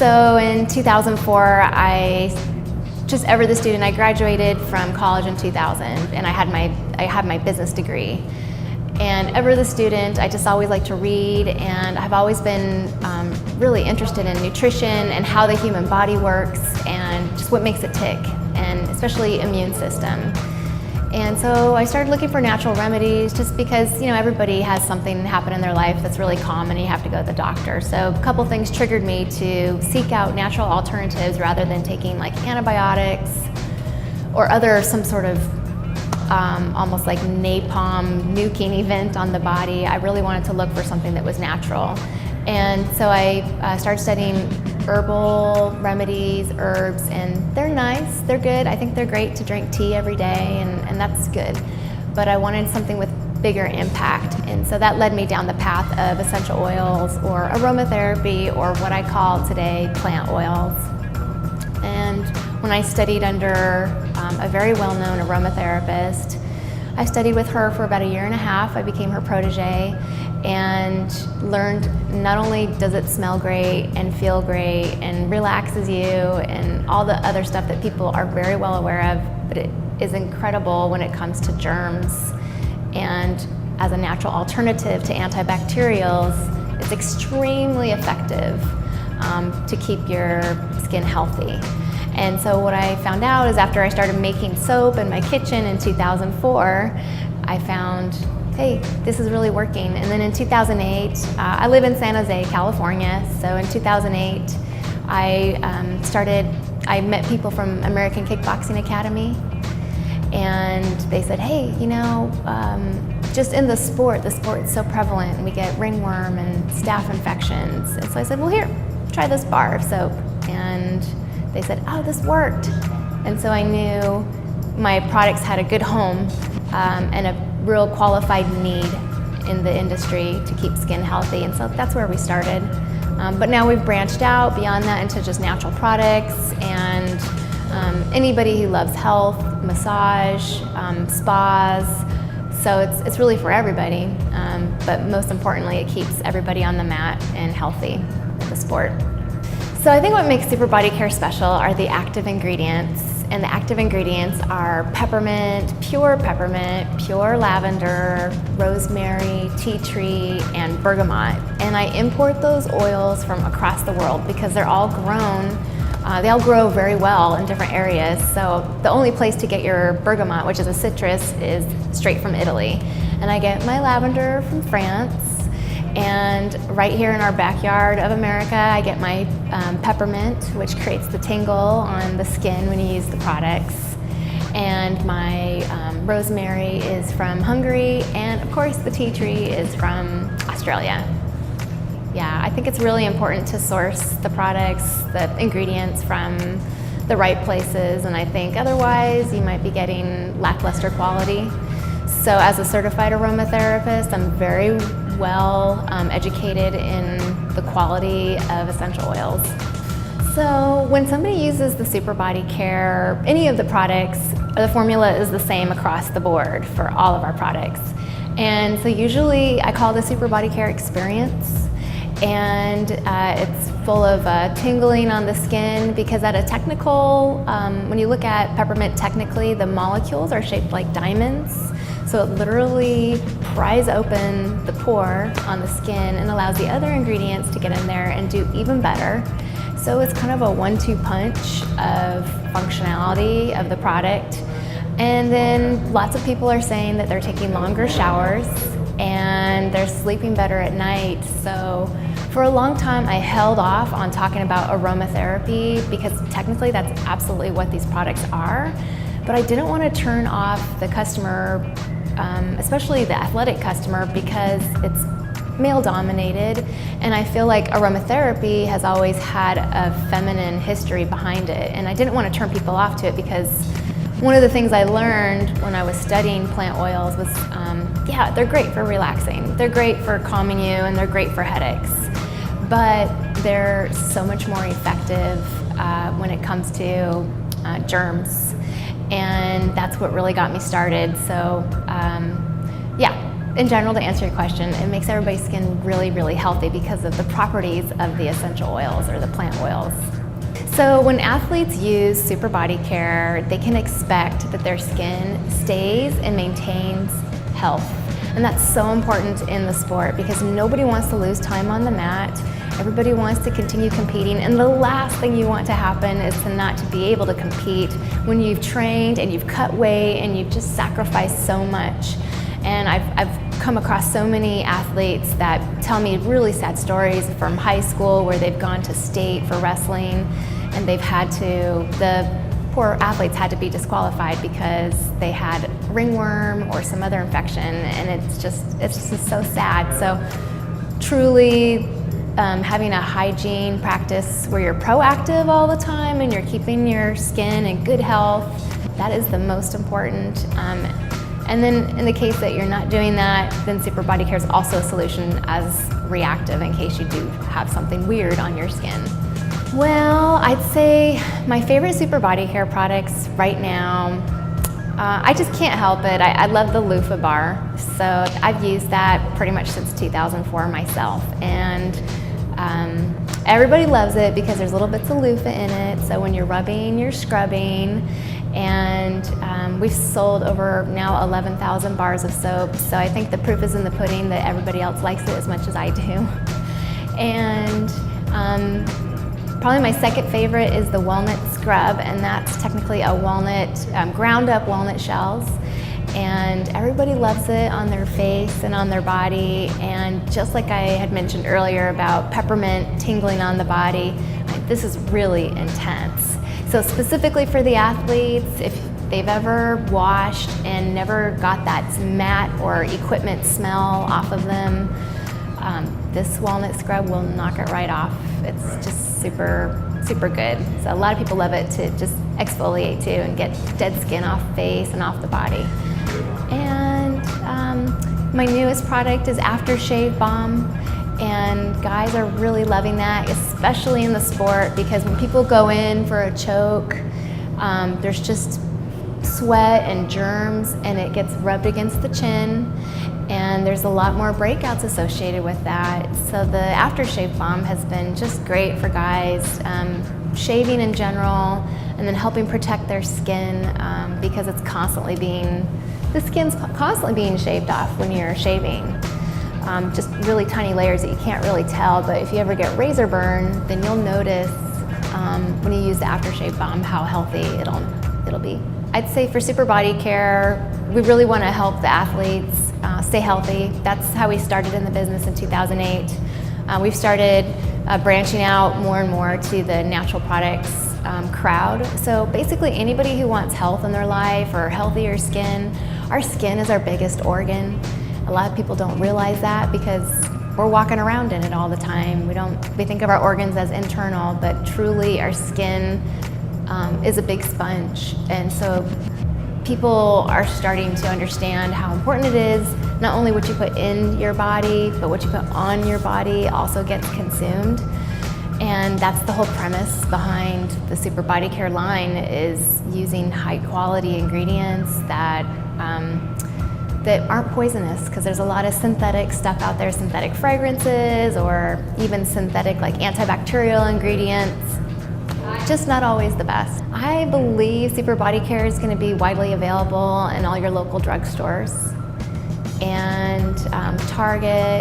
So in 2004, just ever the student, I graduated from college in 2000, and I had my business degree. And ever the student, I just always like to read, and I've always been really interested in nutrition and how the human body works and just what makes it tick, and especially immune system. And so I started looking for natural remedies just because, everybody has something happen in their life that's really common and you have to go to the doctor. So a couple things triggered me to seek out natural alternatives rather than taking like antibiotics or some sort of almost like napalm nuking event on the body. I really wanted to look for something that was natural. And so I started studying herbal remedies, herbs, and they're nice, they're good. I think they're great to drink tea every day, and that's good. But I wanted something with bigger impact, and so that led me down the path of essential oils or aromatherapy, or what I call today plant oils. And when I studied under a very well-known aromatherapist, I studied with her for about 1.5 years. I became her protege and learned not only does it smell great and feel great and relaxes you and all the other stuff that people are very well aware of, but it is incredible when it comes to germs. And as a natural alternative to antibacterials, it's extremely effective to keep your skin healthy. And so what I found out is after I started making soap in my kitchen in 2004, I found, hey, this is really working. And then in 2008, I live in San Jose, California. So in 2008, I met people from American Kickboxing Academy, and they said, hey, just in the sport is so prevalent, and we get ringworm and staph infections. And so I said, well, here, try this bar of soap. And they said, oh, this worked. And so I knew my products had a good home and a real qualified need in the industry to keep skin healthy. And so that's where we started. But now we've branched out beyond that into just natural products, and anybody who loves health, massage, spas. So it's really for everybody. But most importantly, it keeps everybody on the mat and healthy with the sport. So I think what makes Super Body Care special are the active ingredients. And the active ingredients are peppermint, pure lavender, rosemary, tea tree, and bergamot. And I import those oils from across the world because they're all grown. They all grow very well in different areas. So the only place to get your bergamot, which is a citrus, is straight from Italy. And I get my lavender from France. And right here in our backyard of America, I get my peppermint, which creates the tingle on the skin when you use the products. And my rosemary is from Hungary, and of course the tea tree is from Australia. Yeah, I think it's really important to source the products, the ingredients from the right places, and I think otherwise you might be getting lackluster quality. So as a certified aromatherapist, I'm very well educated in the quality of essential oils. So when somebody uses the Super Body Care, any of the products, the formula is the same across the board for all of our products. And so usually I call the Super Body Care experience, and it's full of tingling on the skin, because at a technical, when you look at peppermint technically, the molecules are shaped like diamonds. So it literally pries open the pore on the skin and allows the other ingredients to get in there and do even better. So it's kind of a 1-2 punch of functionality of the product. And then lots of people are saying that they're taking longer showers and they're sleeping better at night. So for a long time, I held off on talking about aromatherapy because technically that's absolutely what these products are. But I didn't want to turn off the customer, especially the athletic customer, because it's male-dominated, and I feel like aromatherapy has always had a feminine history behind it, and I didn't want to turn people off to it, because one of the things I learned when I was studying plant oils was, yeah, they're great for relaxing, they're great for calming you, and they're great for headaches, but they're so much more effective when it comes to germs. And that's what really got me started. So yeah, in general, to answer your question, it makes everybody's skin really, really healthy because of the properties of the essential oils or the plant oils. So when athletes use Super Body Care, they can expect that their skin stays and maintains health. And that's so important in the sport because nobody wants to lose time on the mat. Everybody wants to continue competing, and the last thing you want to happen is to not to be able to compete when you've trained and you've cut weight and you've just sacrificed so much. And I've come across so many athletes that tell me really sad stories from high school where they've gone to state for wrestling and the poor athletes had to be disqualified because they had ringworm or some other infection, and it's just so sad. So truly having a hygiene practice where you're proactive all the time and you're keeping your skin in good health, that is the most important. And then in the case that you're not doing that, then Super Body Care is also a solution as reactive in case you do have something weird on your skin. Well, I'd say my favorite Super Body Care products right now, I just can't help it. I love the loofah bar. So I've used that pretty much since 2004 myself. And everybody loves it because there's little bits of loofah in it. So when you're rubbing, you're scrubbing. And we've sold over now 11,000 bars of soap. So I think the proof is in the pudding that everybody else likes it as much as I do. And probably my second favorite is the walnut scrub, and that's technically a walnut, ground up walnut shells. And everybody loves it on their face and on their body. And just like I had mentioned earlier about peppermint tingling on the body, this is really intense. So specifically for the athletes, if they've ever washed and never got that mat or equipment smell off of them, this walnut scrub will knock it right off. It's just super, super good. So a lot of people love it to just exfoliate too and get dead skin off the face and off the body. And my newest product is Aftershave Balm. And guys are really loving that, especially in the sport, because when people go in for a choke, there's just sweat and germs, and it gets rubbed against the chin, and there's a lot more breakouts associated with that. So the Aftershave Balm has been just great for guys, shaving in general, and then helping protect their skin because the skin's constantly being shaved off when you're shaving. Just really tiny layers that you can't really tell, but if you ever get razor burn, then you'll notice when you use the Aftershave Balm how healthy it'll be. I'd say for Super Body Care, we really want to help the athletes stay healthy. That's how we started in the business in 2008. We've started branching out more and more to the natural products crowd. So basically anybody who wants health in their life or healthier skin, our skin is our biggest organ. A lot of people don't realize that because we're walking around in it all the time. We think of our organs as internal, but truly our skin is a big sponge. And so people are starting to understand how important it is, not only what you put in your body, but what you put on your body also gets consumed. And that's the whole premise behind the Super Body Care line, is using high quality ingredients that aren't poisonous, because there's a lot of synthetic stuff out there, synthetic fragrances or even synthetic like antibacterial ingredients. Just not always the best. I believe Super Body Care is going to be widely available in all your local drugstores and Target.